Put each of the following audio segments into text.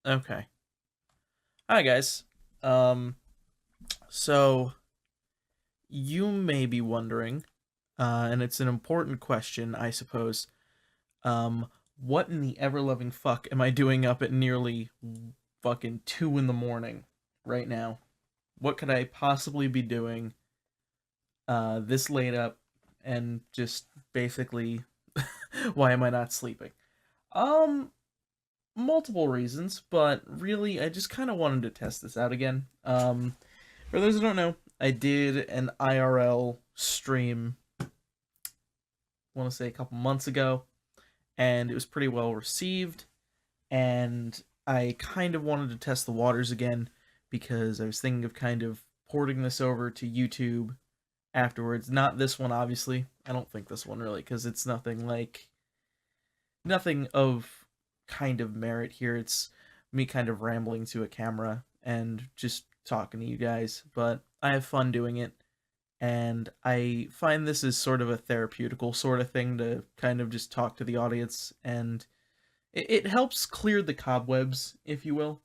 Okay. Hi guys. Um so you may be wondering, and it's an important question, I suppose. Um what in the ever-loving fuck am I doing up at nearly fucking 2 in the morning right now? What could I possibly be doing this late up and just basically why am I not sleeping? Um Multiple reasons, but really I just kind of wanted to test this out again. For those who don't know, I did an IRL stream, I want to say a couple months ago, and it was pretty well received. And I kind of wanted to test the waters again because I was thinking of kind of porting this over to YouTube afterwards. Not this one, obviously. I don't think this one really, because it's nothing of kind of merit here. It's me kind of rambling to a camera and just talking to you guys, but I have fun doing it. And I find this is sort of a therapeutical sort of thing to kind of just talk to the audience, and it helps clear the cobwebs, if you will,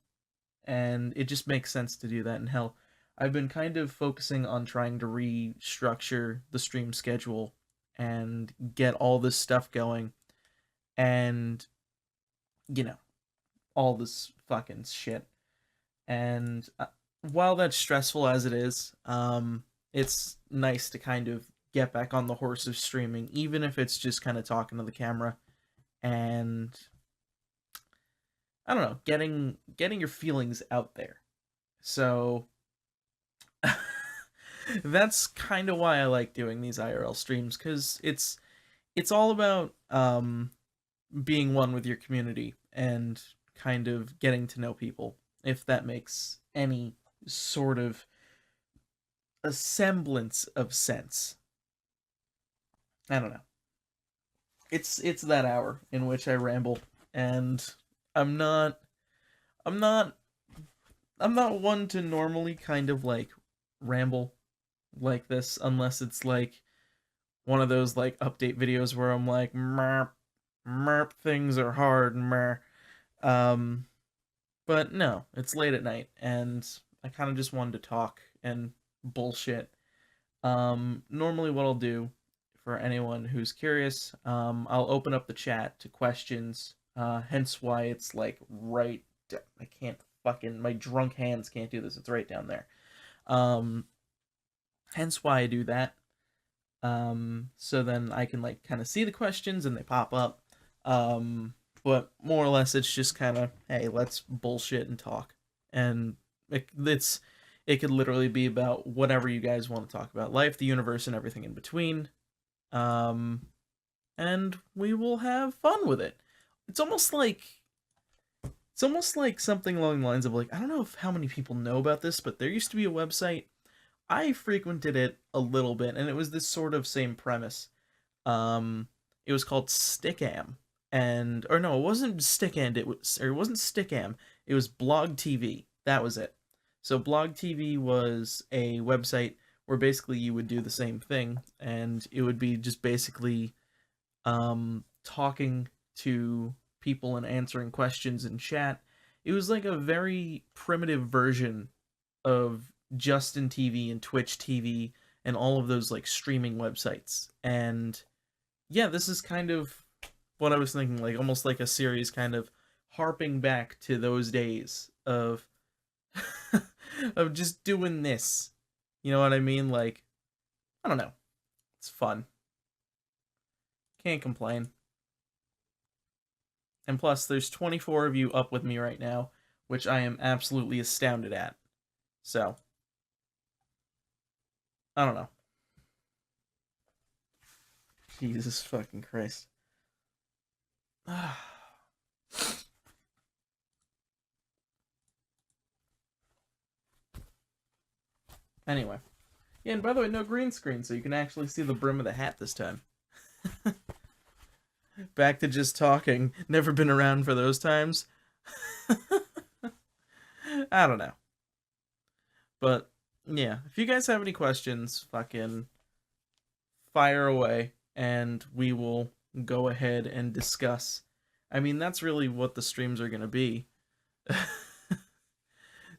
and it just makes sense to do that. And hell, I've been kind of focusing on trying to restructure the stream schedule and get all this stuff going, and you know, all this fucking shit. And while that's stressful as it is, it's nice to kind of get back on the horse of streaming, even if it's just kind of talking to the camera and I don't know, getting your feelings out there. So that's kind of why I like doing these IRL streams, because it's all about being one with your community and kind of getting to know people, if that makes any sort of a semblance of sense. I don't know. It's that hour in which I ramble, and I'm not I'm not I'm not one to normally kind of like ramble like this unless it's like one of those like update videos where I'm like merp merp things are hard mer. Um but no, it's late at night and I kind of just wanted to talk and bullshit. Normally what I'll do for anyone who's curious, I'll open up the chat to questions. Hence why it's like right. I can't fucking my drunk hands can't do this. It's right down there. Um, Hence why I do that. So then I can like kind of see the questions and they pop up. Um, but more or less it's just kind of hey, let's bullshit and talk. And it could literally be about whatever you guys want to talk about, life, the universe, and everything in between. Um, and we will have fun with it. It's almost like it's almost like something along the lines of like I don't know if how many people know about this, but there used to be a website. I frequented it a little bit, and it was this sort of same premise. It was called Stickam, and or no, it wasn't Stickam. It wasn't Stickam. It was Blog TV. That was it. So Blog TV was a website where basically you would do the same thing, and it would be just basically talking to people and answering questions in chat. It was like a very primitive version of Justin TV and Twitch TV and all of those like streaming websites. And yeah, this is kind of what I was thinking, like almost like a series kind of harping back to those days of of just doing this. You know what I mean? Like, I don't know. It's fun. Can't complain. And plus, there's 24 of you up with me right now, which I am absolutely astounded at. So, I don't know. Jesus fucking Christ. Anyway. Yeah, and by the way, no green screen, so you can actually see the brim of the hat this time. Back to just talking. Never been around for those times. I don't know. But, yeah, if you guys have any questions, fucking fire away, and we will go ahead and discuss. I mean, that's really what the streams are going to be.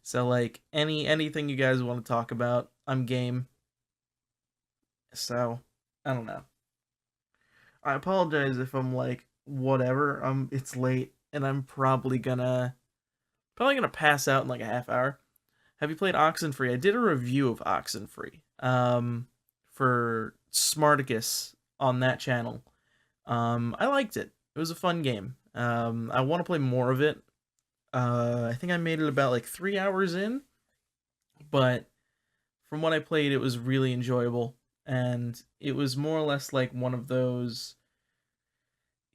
So like anything you guys want to talk about, I'm game. So I don't know. I apologize if I'm like whatever. It's late and I'm probably gonna pass out in like a half hour. Have you played Oxenfree? I did a review of Oxenfree for Smarticus on that channel. I liked it. It was a fun game. I want to play more of it. I think I made it about like 3 hours in, but from what I played, it was really enjoyable, and it was more or less like one of those.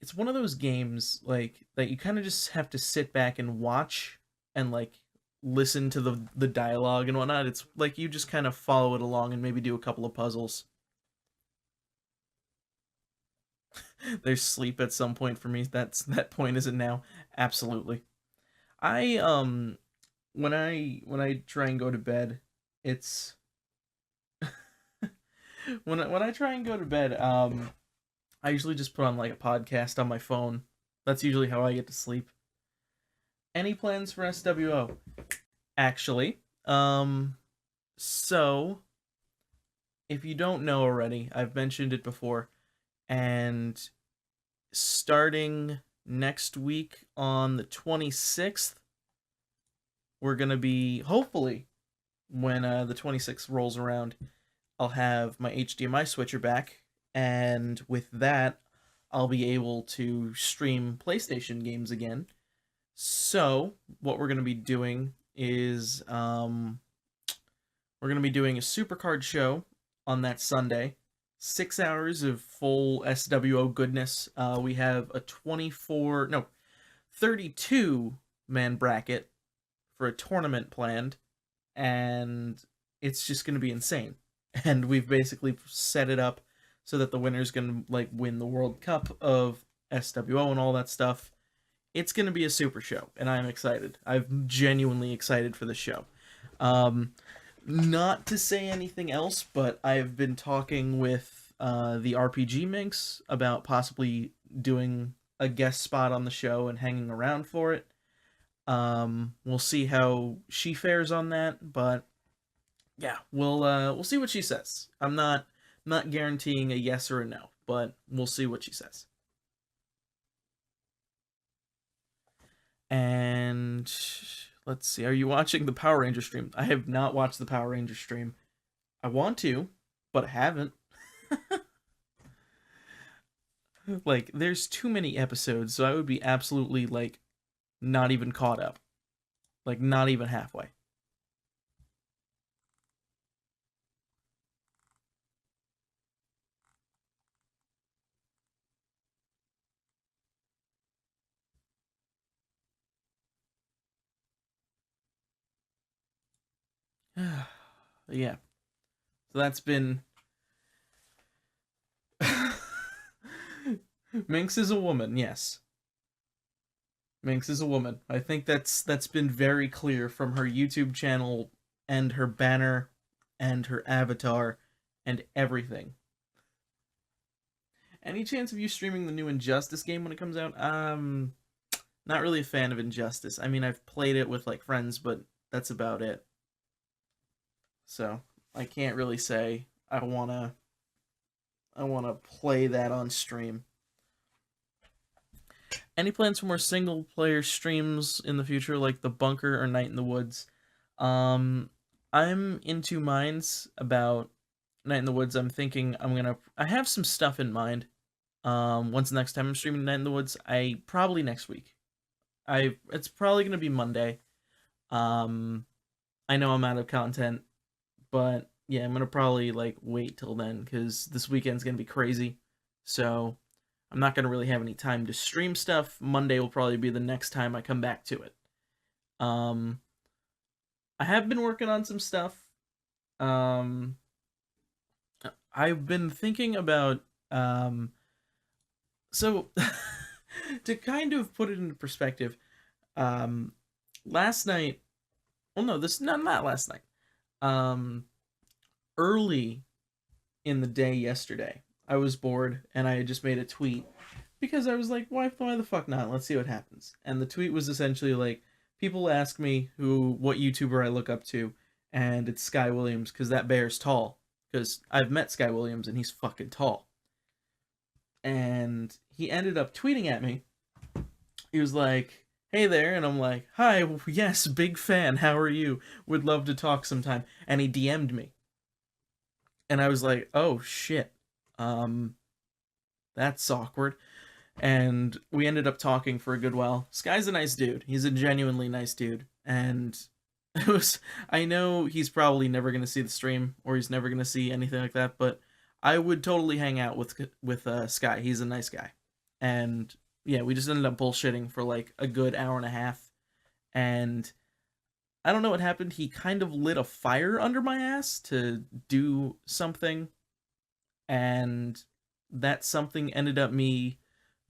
It's one of those games like that you kind of just have to sit back and watch and like listen to the dialogue and whatnot. It's like you just kind of follow it along and maybe do a couple of puzzles. There's sleep at some point for me. That point isn't now. Absolutely. I when I try and go to bed, it's when I try and go to bed, I usually just put on like a podcast on my phone. That's usually how I get to sleep. Any plans for SWO? Actually, so if you don't know already, I've mentioned it before, and starting next week on the 26th, we're gonna be hopefully when the 26th rolls around, I'll have my HDMI switcher back, and with that, I'll be able to stream PlayStation games again. So, what we're going to be doing is we're going to be doing a supercard show on that Sunday. 6 hours of full SWO goodness. We have a 24, no, 32 man bracket for a tournament planned, and it's just going to be insane. And we've basically set it up so that the winner's going to like win the World Cup of SWO and all that stuff. It's going to be a super show, and I'm excited. I'm genuinely excited for the show. Um, Not to say anything else, but I've been talking with the RPG Minx about possibly doing a guest spot on the show and hanging around for it. We'll see how she fares on that, but yeah, we'll see what she says. I'm not guaranteeing a yes or a no, but we'll see what she says. And let's see, are you watching the Power Ranger stream? I have not watched the Power Ranger stream. I want to, but I haven't. Like, there's too many episodes, so I would be absolutely like not even caught up. Like, not even halfway. Yeah. So that's been Minx is a woman, yes. Minx is a woman. I think that's been very clear from her YouTube channel and her banner and her avatar and everything. Any chance of you streaming the new Injustice game when it comes out? Not really a fan of Injustice. I mean, I've played it with like friends, but that's about it. So, I can't really say I wanna play that on stream. Any plans for more single player streams in the future, like The Bunker or Night in the Woods? Um, I'm in two minds about Night in the Woods. I have some stuff in mind. When's the next time I'm streaming Night in the Woods? I probably next week. It's probably gonna be Monday. Um, I know I'm out of content, but yeah, I'm gonna probably like wait till then because this weekend's gonna be crazy. So I'm not gonna really have any time to stream stuff. Monday will probably be the next time I come back to it. Um, I have been working on some stuff. Um, I've been thinking about so to kind of put it into perspective, um, last night. Well, no, this not last night. Um, Early in the day yesterday, I was bored and I had just made a tweet because I was like, why the fuck not? Let's see what happens. And the tweet was essentially like, people ask me what YouTuber I look up to, and it's Sky Williams because that bear's tall. Because I've met Sky Williams and he's fucking tall. And he ended up tweeting at me. He was like, "Hey there," and I'm like, "Hi, yes, big fan. How are you? Would love to talk sometime." And he DM'd me, and I was like, "Oh shit, um, that's awkward." And we ended up talking for a good while. Sky's a nice dude. He's a genuinely nice dude, and it was. I know he's probably never gonna see the stream, or he's never gonna see anything like that, but I would totally hang out with Sky. He's a nice guy, and yeah, we just ended up bullshitting for like a good hour and a half, and I don't know what happened. He kind of lit a fire under my ass to do something, and that something ended up me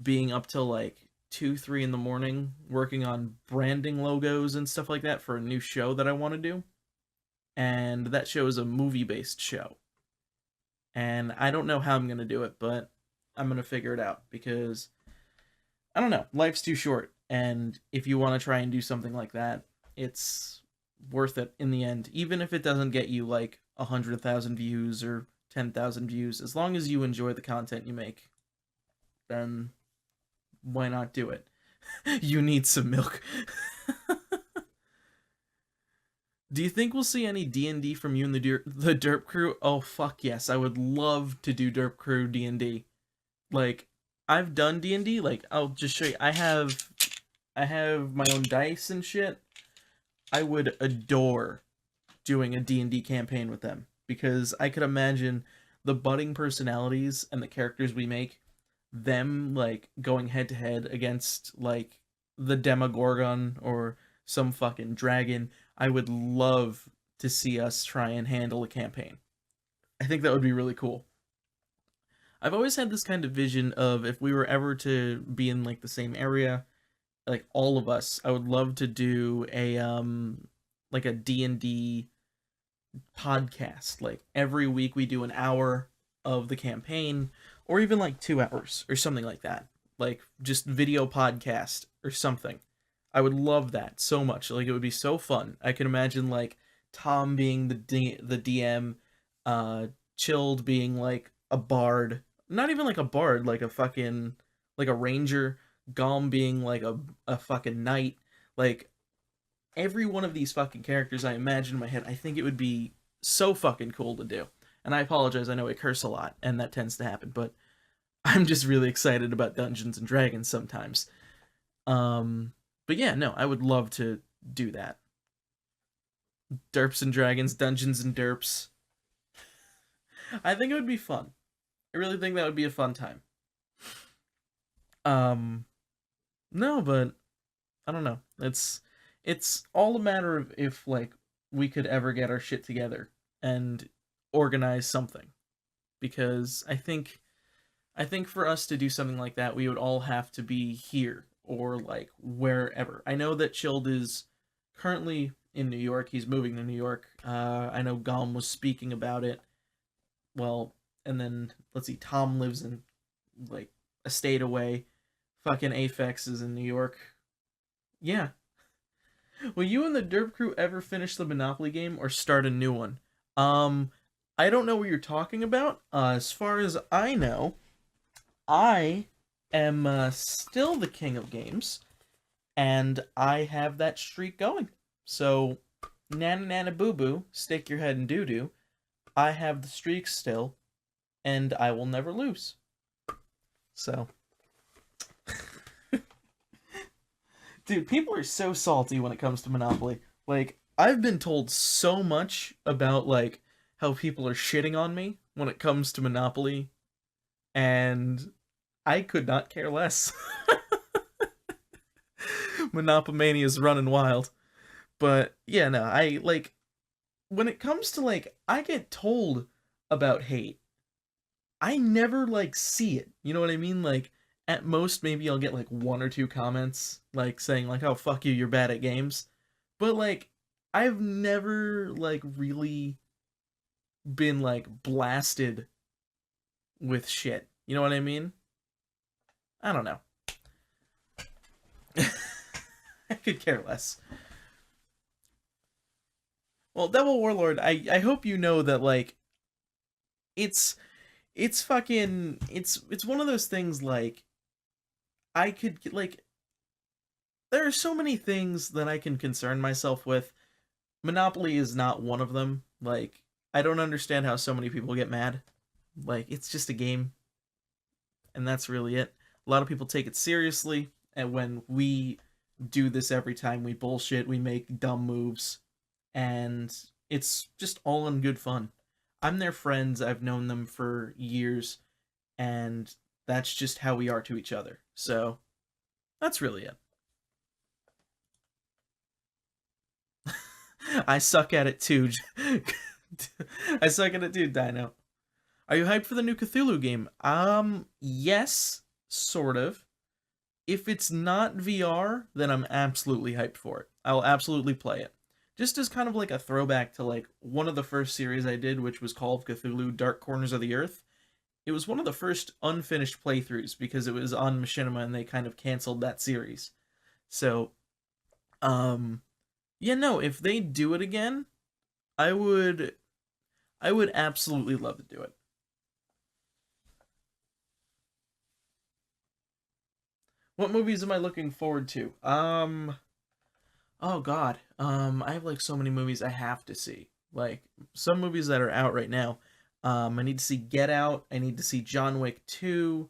being up till like 2, 3 in the morning working on branding logos and stuff like that for a new show that I want to do. And that show is a movie based show. And I don't know how I'm going to do it, but I'm going to figure it out because I don't know. Life's too short. And if you want to try and do something like that, it's worth it in the end. Even if it doesn't get you like 100,000 views or 10,000 views, as long as you enjoy the content you make, then why not do it? You need some milk. Do you think we'll see any D&D from you and the Derp Crew? Oh fuck yes, I would love to do Derp Crew D&D. Like I've done D&D, like I'll just show you. I have my own dice and shit. I would adore doing a D&D campaign with them because I could imagine the budding personalities and the characters we make, them like going head to head against like the Demogorgon or some fucking dragon. I would love to see us try and handle a campaign. I think that would be really cool. I've always had this kind of vision of if we were ever to be in like the same area, like all of us, I would love to do a like a D&D podcast. Like every week we do an hour of the campaign or even like 2 hours or something like that. Like just video podcast or something. I would love that so much. Like it would be so fun. I can imagine like Tom being the DM, Chilled being like a bard. Not even like a bard, like a fucking like a ranger, Gom being like a fucking knight. Like every one of these fucking characters I imagine in my head, I think it would be so fucking cool to do. And I apologize, I know I curse a lot, and that tends to happen, but I'm just really excited about Dungeons and Dragons sometimes. But yeah, no, I would love to do that. Derps and Dragons, Dungeons and Derps. I think it would be fun. I really think that would be a fun time. Um, no, but I don't know. It's all a matter of if like we could ever get our shit together and organize something. Because I think for us to do something like that, we would all have to be here or like wherever. I know that Chilled is currently in New York. He's moving to New York. I know Gom was speaking about it. Well, and then let's see, Tom lives in like a state away. Fucking Aphex is in New York. Yeah. Will you and the Derp Crew ever finish the Monopoly game or start a new one? Um, I don't know what you're talking about. As far as I know, I am still the king of games, and I have that streak going. So, nana nana boo boo, stick your head in doo doo. I have the streak still, and I will never lose. So, dude, people are so salty when it comes to Monopoly. Like, I've been told so much about like how people are shitting on me when it comes to Monopoly, and I could not care less. Monopomania is running wild. But yeah, no, I like when it comes to like I get told about hate. I never like see it. You know what I mean? Like at most maybe I'll get like 1 or 2 comments like saying like, "Oh fuck you, you're bad at games." But like I've never like really been like blasted with shit. You know what I mean? I don't know. I could care less. Well, Devil Warlord, I hope you know that like it's it's fucking it's one of those things like I could like there are so many things that I can concern myself with. Monopoly is not one of them. Like I don't understand how so many people get mad. Like it's just a game and that's really it. A lot of people take it seriously and when we do this every time we bullshit, we make dumb moves and it's just all in good fun. I'm their friends. I've known them for years and that's just how we are to each other. So, that's really it. I suck at it too. I suck at it too, Dino. Are you hyped for the new Cthulhu game? Yes, sort of. If it's not VR, then I'm absolutely hyped for it. I'll absolutely play it. Just as kind of like a throwback to like one of the first series I did, which was Call of Cthulhu Dark Corners of the Earth. It was one of the first unfinished playthroughs because it was on Machinima and they kind of canceled that series. So, um, yeah, no, if they do it again, I would I would absolutely love to do it. What movies am I looking forward to? Oh God. I have like so many movies I have to see. Like some movies that are out right now. I need to see Get Out. I need to see John Wick 2.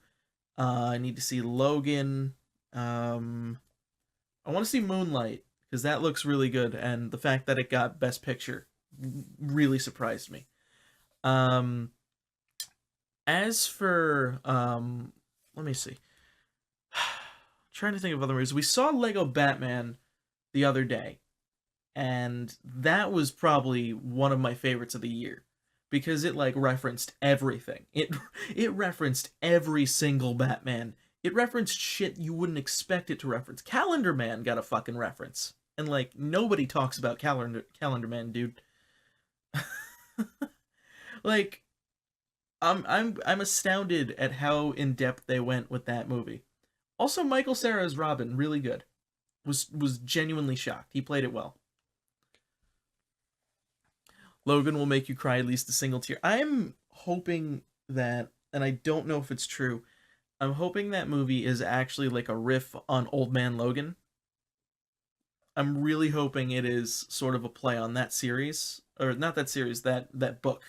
I need to see Logan. Um, I want to see Moonlight because that looks really good, and the fact that it got Best Picture really surprised me. Um, as for let me see. Trying to think of other movies. We saw Lego Batman the other day, and that was probably one of my favorites of the year because it like referenced everything. It referenced every single Batman. It referenced shit you wouldn't expect it to reference. Calendar Man got a fucking reference. And like nobody talks about Calendar Man, dude. Like I'm astounded at how in depth they went with that movie. Also, Michael Cera's Robin, really good. Was genuinely shocked. He played it well. Logan will make you cry at least a single tear. I'm hoping that, and I don't know if it's true. I'm hoping that movie is actually like a riff on Old Man Logan. I'm really hoping it is sort of a play on that series, or not that series, that book,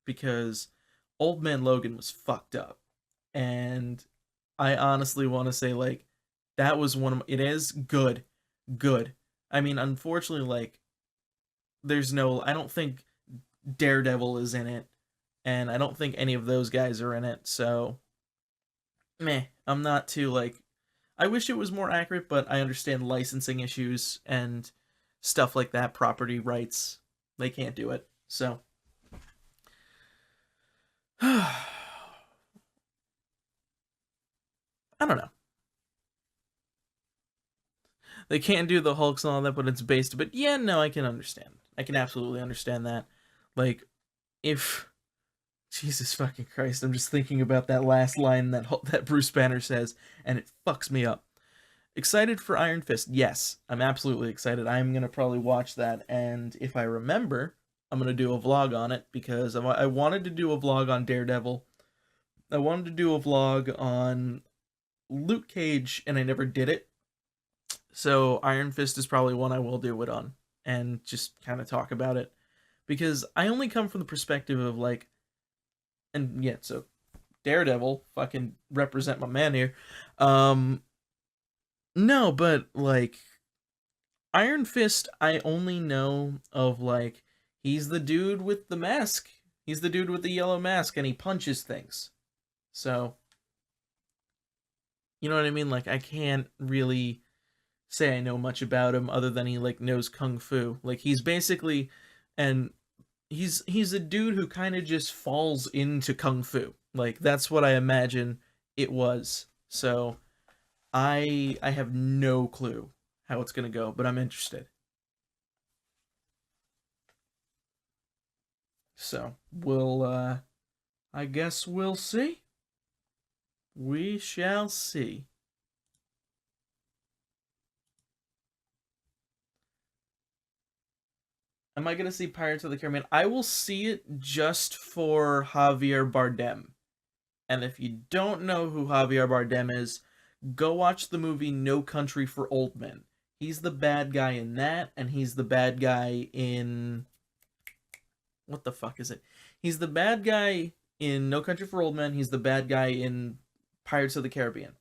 because Old Man Logan was fucked up, and I honestly want to say like that was one of it is good, good. I mean, unfortunately, like there's no, I don't think Daredevil is in it, and I don't think any of those guys are in it. So, meh, I'm not too like. I wish it was more accurate, but I understand licensing issues and stuff like that, property rights. They can't do it. So, I don't know. They can't do the Hulks and all that, but it's based. But yeah, no, I can understand. I can absolutely understand that. Like, if Jesus fucking Christ, I'm just thinking about that last line that Bruce Banner says, and it fucks me up. Excited for Iron Fist? Yes, I'm absolutely excited. I'm gonna probably watch that, and if I remember, I'm gonna do a vlog on it because I wanted to do a vlog on Daredevil. I wanted to do a vlog on Luke Cage, and I never did it. So Iron Fist is probably one I will do it on, and just kind of talk about it because I only come from the perspective of like, and yeah, so Daredevil, fucking represent my man here. Um, no, but like Iron Fist, I only know of like he's the dude with the mask. He's the dude with the yellow mask, and he punches things. So you know what I mean? Like I can't really say I know much about him other than he like knows kung fu. Like he's basically, and he's a dude who kind of just falls into kung fu. Like that's what I imagine it was. So I have no clue how it's gonna go, but I'm interested. So we'll I guess we'll see. We shall see. Am I gonna see Pirates of the Caribbean? I will see it just for Javier Bardem. And if you don't know who Javier Bardem is, go watch the movie No Country for Old Men. He's the bad guy in that, and he's the bad guy in what the fuck is it? He's the bad guy in No Country for Old Men. He's the bad guy in Pirates of the Caribbean.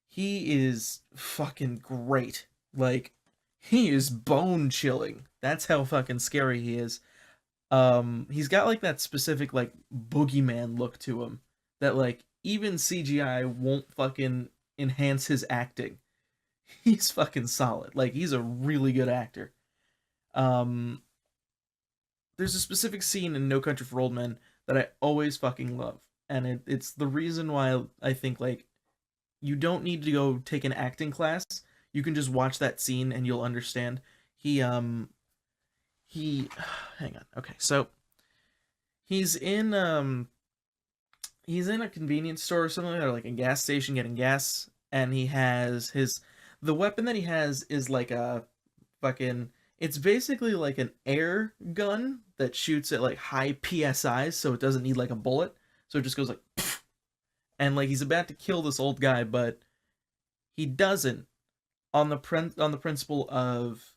He is fucking great. Like, he is bone chilling. That's how fucking scary he is. He's got like that specific like boogeyman look to him that like even CGI won't fucking enhance his acting. He's fucking solid. Like, he's a really good actor. Um, there's a specific scene in No Country for Old Men that I always fucking love, and it's the reason why I think like you don't need to go take an acting class. You can just watch that scene and you'll understand. He hang on. Okay, so he's in he's in a convenience store or something, or like a gas station getting gas, and he has his the weapon that he has is like a fucking it's basically like an air gun that shoots at like high PSIs, so it doesn't need like a bullet. So it just goes like pfft, and like he's about to kill this old guy, but he doesn't on the principle of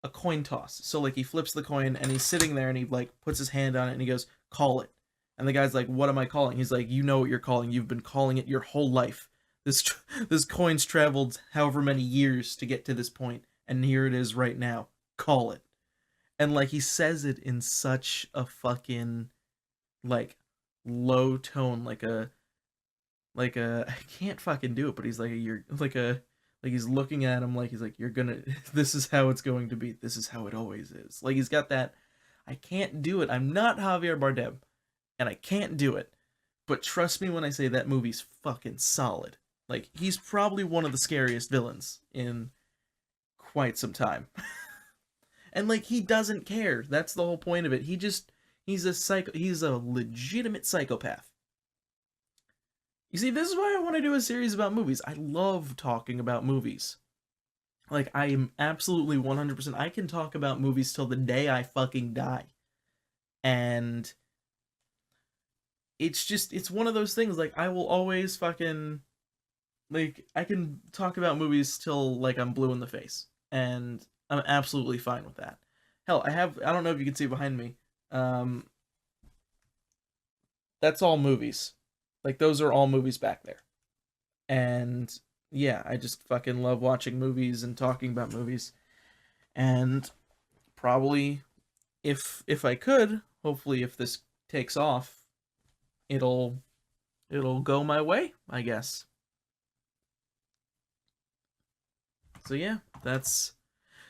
a coin toss. So like he flips the coin and he's sitting there and he like puts his hand on it and he goes, "Call it." And the guy's like, "What am I calling?" He's like, "You know what you're calling. You've been calling it your whole life. This this coin's traveled however many years to get to this point, and here it is right now. Call it." And like he says it in such a fucking like low tone, like a I can't fucking do it, but he's like you're like he's looking at him like he's like you're gonna this is how it's going to be. This is how it always is. Like he's got that I can't do it. I'm not Javier Bardem and I can't do it. But trust me when I say that movie's fucking solid. Like he's probably one of the scariest villains in quite some time. And like he doesn't care. That's the whole point of it. He's a legitimate psychopath. You see, this is why I want to do a series about movies. I love talking about movies. Like, I am absolutely 100%. I can talk about movies till the day I fucking die. And it's one of those things. Like, I will always fucking. Like, I can talk about movies till, like, I'm blue in the face. And I'm absolutely fine with that. Hell, I don't know if you can see behind me. Um, that's all movies. Like, those are all movies back there. And yeah, I just fucking love watching movies and talking about movies. And probably if I could, hopefully if this takes off, it'll it'll go my way, I guess. So yeah, that's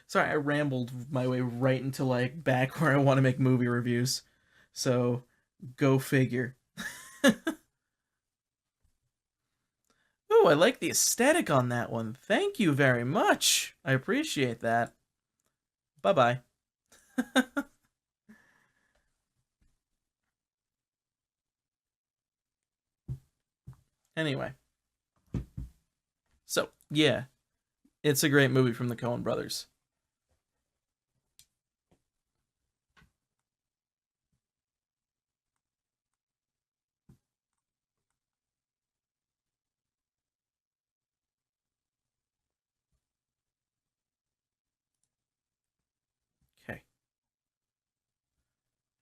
sorry I rambled my way right into like back where I want to make movie reviews. So go figure. Oh, I like the aesthetic on that one. Thank you very much. I appreciate that. Bye-bye. Anyway, so yeah, it's a great movie from the Coen brothers. Okay.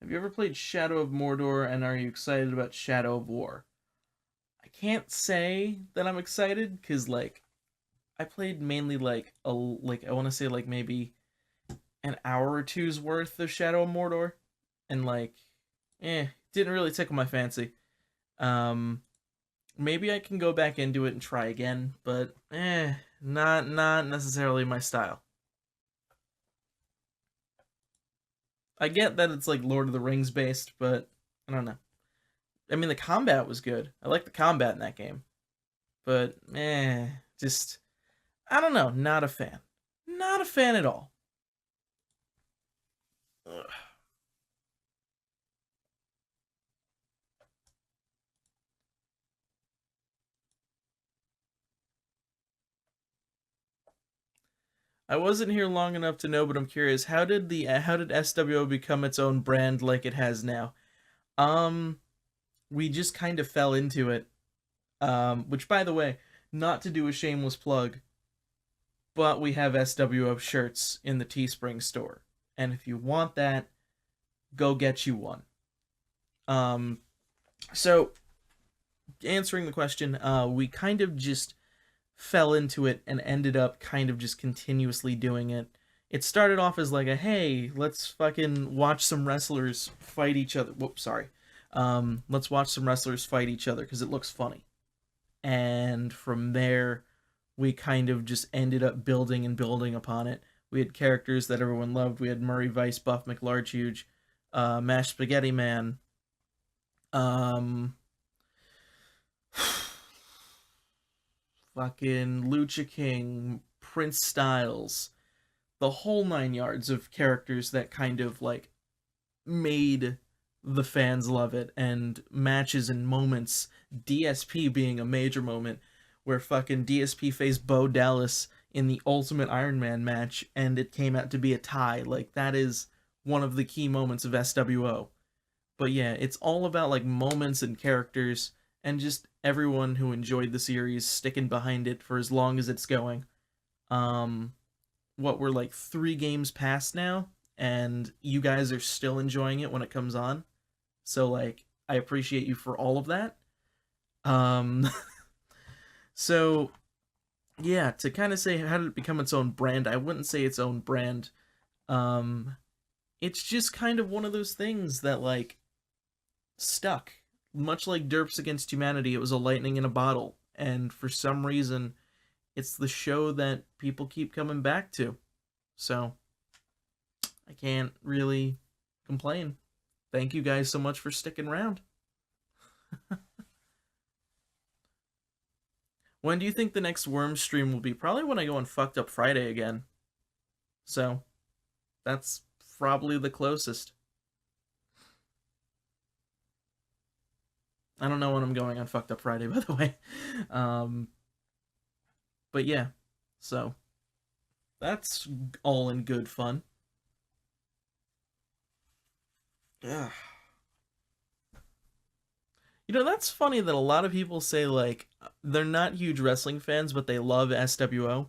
Have you ever played Shadow of Mordor and are you excited about Shadow of War? I can't say that I'm excited cuz like I played mainly like I want to say like maybe an hour or two's worth of Shadow of Mordor and like didn't really tickle my fancy. Um maybe I can go back into it and try again, but not necessarily my style. I get that it's like Lord of the Rings based, but I don't know. I mean, the combat was good. I like the combat in that game, but just I don't know. Not a fan. Not a fan at all. Ugh. I wasn't here long enough to know, but I'm curious. How did SWO become its own brand like it has now? Um, we just kind of fell into it. Which, by the way, not to do a shameless plug, but we have SWO shirts in the Teespring store, and if you want that, go get you one. Um, so answering the question, we kind of just fell into it and ended up kind of just continuously doing it. It started off as like a hey, let's fucking watch some wrestlers fight each other. Whoops, sorry. Let's watch some wrestlers fight each other because it looks funny. And from there, we kind of just ended up building and building upon it. We had characters that everyone loved. We had Murray Vice, Buff McLarge Huge, Mashed Spaghetti Man, um, fucking Lucha King, Prince Styles, the whole nine yards of characters that kind of like made the fans love it, and matches and moments, DSP being a major moment where fucking DSP faced Bo Dallas in the Ultimate Iron Man match and it came out to be a tie. Like that is one of the key moments of SWO. But yeah, it's all about like moments and characters and just everyone who enjoyed the series sticking behind it for as long as it's going. Um what we're like 3 games past now, and you guys are still enjoying it when it comes on. So like I appreciate you for all of that. Um so yeah, to kind of say how did it become its own brand, I wouldn't say its own brand. Um it's just kind of one of those things that like stuck. Much like Derps Against Humanity, it was a lightning in a bottle, and for some reason it's the show that people keep coming back to. So I can't really complain. Thank you guys so much for sticking around. When do you think the next Worm stream will be? Probably when I go on Fucked Up Friday again. So that's probably the closest. I don't know when I'm going on Fucked Up Friday, by the way. Um, but yeah, so that's all in good fun. Yeah. You know, that's funny that a lot of people say like they're not huge wrestling fans, but they love SWO.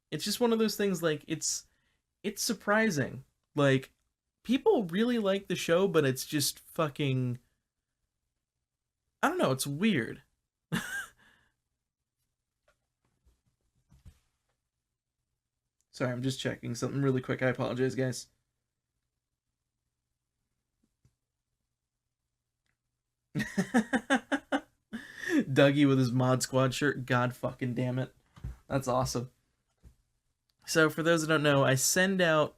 It's just one of those things like it's surprising. Like people really like the show, but it's just fucking I don't know, it's weird. Sorry, I'm just checking something really quick. I apologize, guys. Dougie with his Mod Squad shirt. God fucking damn it. That's awesome. So for those that don't know, I send out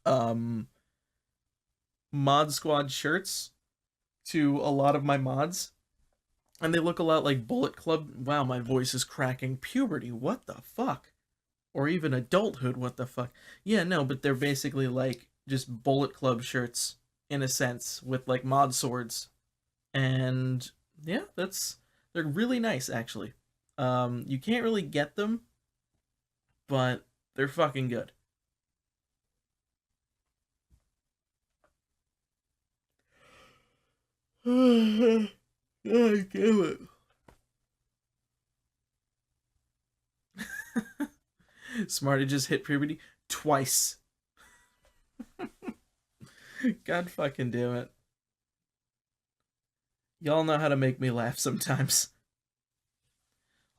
um Mod Squad shirts to a lot of my mods, and they look a lot like Bullet Club. Wow, my voice is cracking. Puberty, what the fuck? Or even adulthood, what the fuck? Yeah, no, but they're basically like just Bullet Club shirts in a sense with like mod swords. And yeah, they're really nice actually. You can't really get them, but they're fucking good. God damn it. Smarty just hit puberty twice. God fucking damn it. Y'all know how to make me laugh sometimes.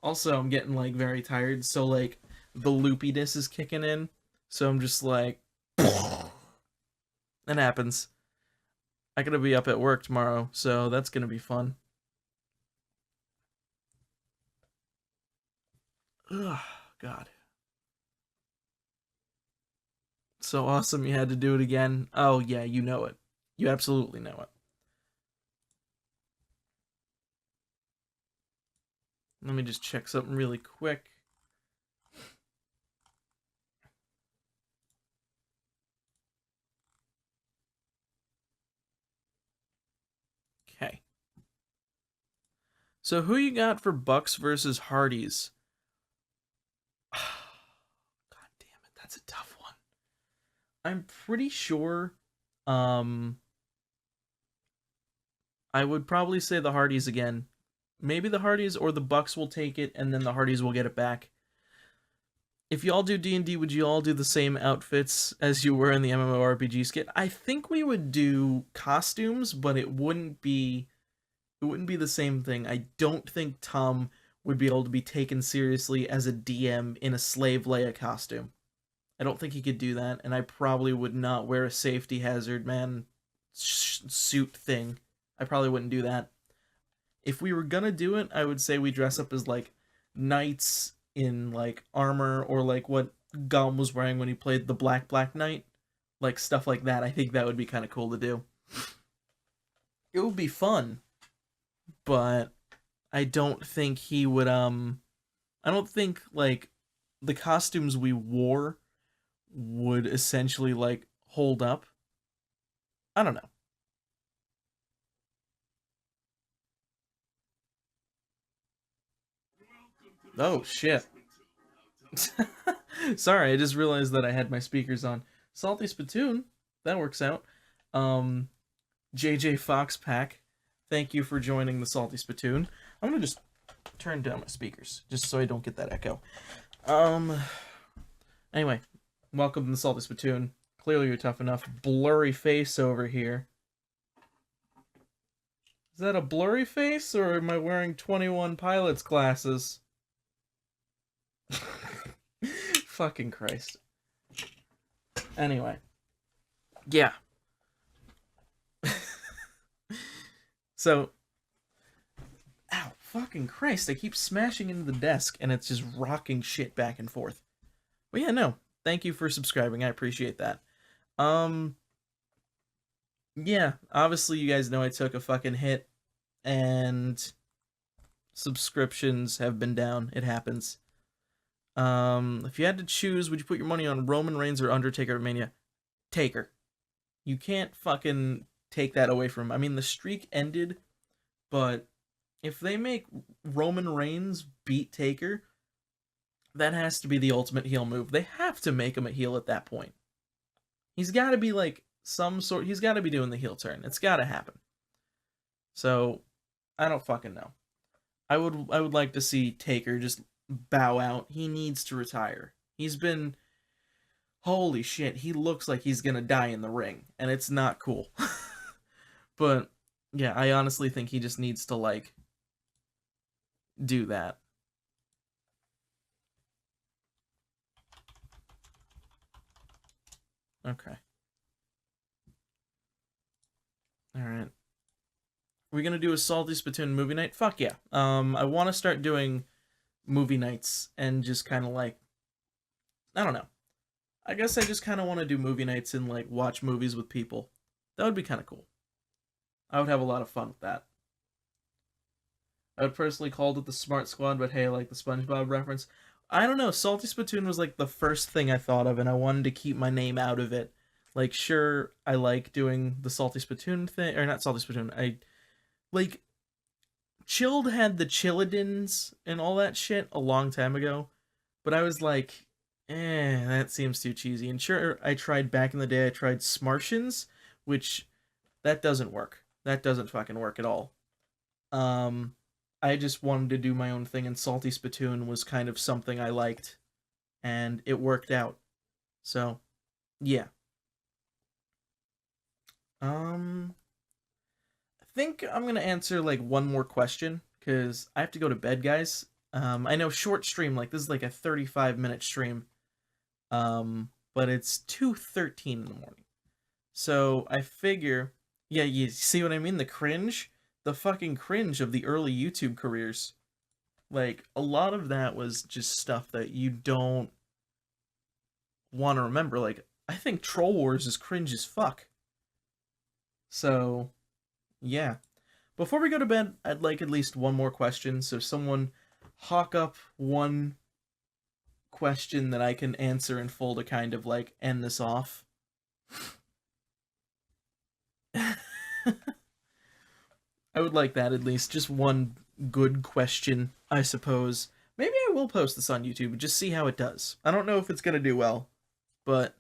Also, I'm getting like very tired, so like the loopiness is kicking in. So I'm just like, it happens. I gotta be up at work tomorrow, so that's gonna be fun. Ugh, God. So awesome you had to do it again. Oh, yeah, you know it. You absolutely know it. Let me just check something really quick. Okay. So who you got for Bucks versus Hardys? God damn That's a tough one. I'm pretty sure um I would probably say the Hardeas again. Maybe the Hardeas or the Bucks will take it and then the Hardeas will get it back. If y'all do D&D, would you all do the same outfits as you were in the MMORPG skit? I think we would do costumes, but it wouldn't be the same thing. I don't think Tom would be able to be taken seriously as a DM in a Slave Leia costume. I don't think he could do that, and I probably would not wear a safety hazard man suit thing. I probably wouldn't do that. If we were gonna do it, I would say we dress up as like knights in like armor or like what Gum was wearing when he played the Black Knight, like stuff like that. I think that would be kind of cool to do. It would be fun, but I don't think he would I don't think like the costumes we wore would essentially like hold up. I don't know. Oh shit. Sorry, I just realized that I had my speakers on. Salty Spittoon, that works out. Um JJ Fox Pack, thank you for joining the Salty Spittoon. I'm gonna just turn down my speakers just so I don't get that echo. Um anyway, welcome to the Salty Spittoon. Clearly you're tough enough. Blurry face over here. Is that a blurry face or am I wearing 21 pilots glasses? Fucking Christ. Anyway. Yeah. So, ow, fucking Christ, I keep smashing into the desk and it's just rocking shit back and forth. But yeah, no, thank you for subscribing, I appreciate that. Um, yeah, obviously you guys know I took a fucking hit and subscriptions have been down, it happens. If you had to choose, would you put your money on Roman Reigns or Undertaker at Mania? Taker. You can't fucking take that away from him. I mean, the streak ended, but if they make Roman Reigns beat Taker, that has to be the ultimate heel move. They have to make him a heel at that point. He's got to be like some sort. He's got to be doing the heel turn. It's got to happen. So, I don't fucking know. I would like to see Taker just bow out. He needs to retire. He's been holy shit, he looks like he's gonna die in the ring, and it's not cool. But yeah, I honestly think he just needs to like do that. Okay. Alright. We're gonna do a Salty Spittoon movie night? Fuck yeah. I wanna start doing movie nights and just kinda like I don't know. I guess I just kinda wanna do movie nights and like watch movies with people. That would be kinda cool. I would have a lot of fun with that. I would personally call it the Smart Squad, but hey, like the SpongeBob reference. I don't know. Salty Spittoon was like the first thing I thought of, and I wanted to keep my name out of it. Like, sure, I like doing the Salty Spittoon thing, or not Salty Spittoon. I like Chilled had the Chilladins and all that shit a long time ago, but I was like, that seems too cheesy. And sure, I tried back in the day. I tried Smartians, which that doesn't work. That doesn't fucking work at all. Um, I just wanted to do my own thing, and Salty Spittoon was kind of something I liked, and it worked out. So, yeah. I think I'm gonna answer like one more question because I have to go to bed, guys. I know short stream, like this is like a 35-minute stream, but it's 2:13 in the morning. So I figure, yeah, you see what I mean? The cringe, the fucking cringe of the early YouTube careers. Like a lot of that was just stuff that you don't want to remember. Like I think Troll Wars is cringe as fuck. So yeah. Before we go to bed, I'd like at least one more question. So someone hawk up one question that I can answer in full to kind of like end this off. I would like that at least. Just one good question, I suppose. Maybe I will post this on YouTube and just see how it does. I don't know if it's gonna do well, but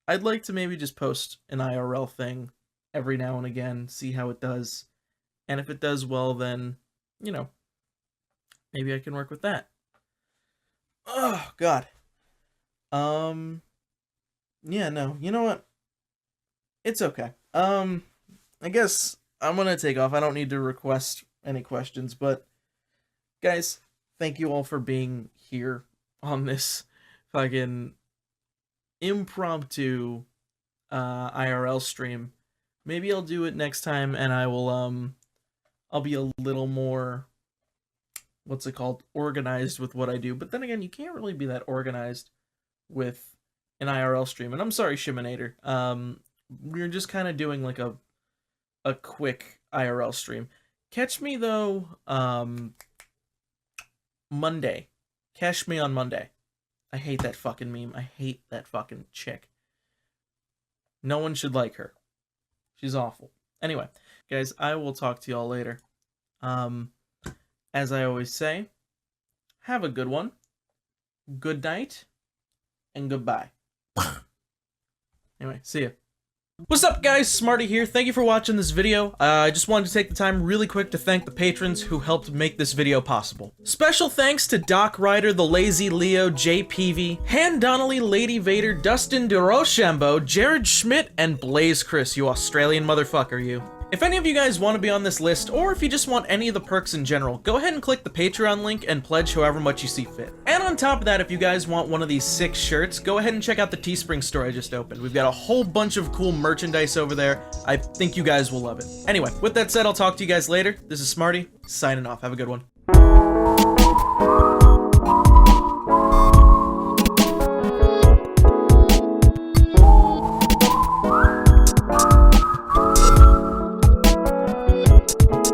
I'd like to maybe just post an IRL thing every now and again, see how it does. And if it does well, then, you know, maybe I can work with that. Oh, God. Yeah, no, you know what? It's okay. I guess I'm gonna take off. I don't need to request any questions, but guys, thank you all for being here on this fucking impromptu IRL stream. Maybe I'll do it next time, and I'll be a little more, what's it called, organized with what I do. But then again, you can't really be that organized with an IRL stream. And I'm sorry, Shiminator. We're just kind of doing like a quick IRL stream. Catch me though, Monday. Catch me on Monday. I hate that fucking meme. I hate that fucking chick. No one should like her. She's awful. Anyway, guys, I will talk to y'all later. As I always say, have a good one. Good night. And goodbye. Anyway, see ya. What's up, guys? Smarty here. Thank you for watching this video. I just wanted to take the time really quick to thank the patrons who helped make this video possible. Special thanks to Doc Ryder, The Lazy Leo, Jay Peavy, Han Donnelly, Lady Vader, Dustin DeRochambeau, Jared Schmidt, and Blaze Chris, you Australian motherfucker, you. If any of you guys want to be on this list, or if you just want any of the perks in general, go ahead and click the Patreon link and pledge however much you see fit. And on top of that, if you guys want one of these sick shirts, go ahead and check out the Teespring store I just opened. We've got a whole bunch of cool merchandise over there. I think you guys will love it. Anyway, with that said, I'll talk to you guys later. This is Smarty, signing off. Have a good one.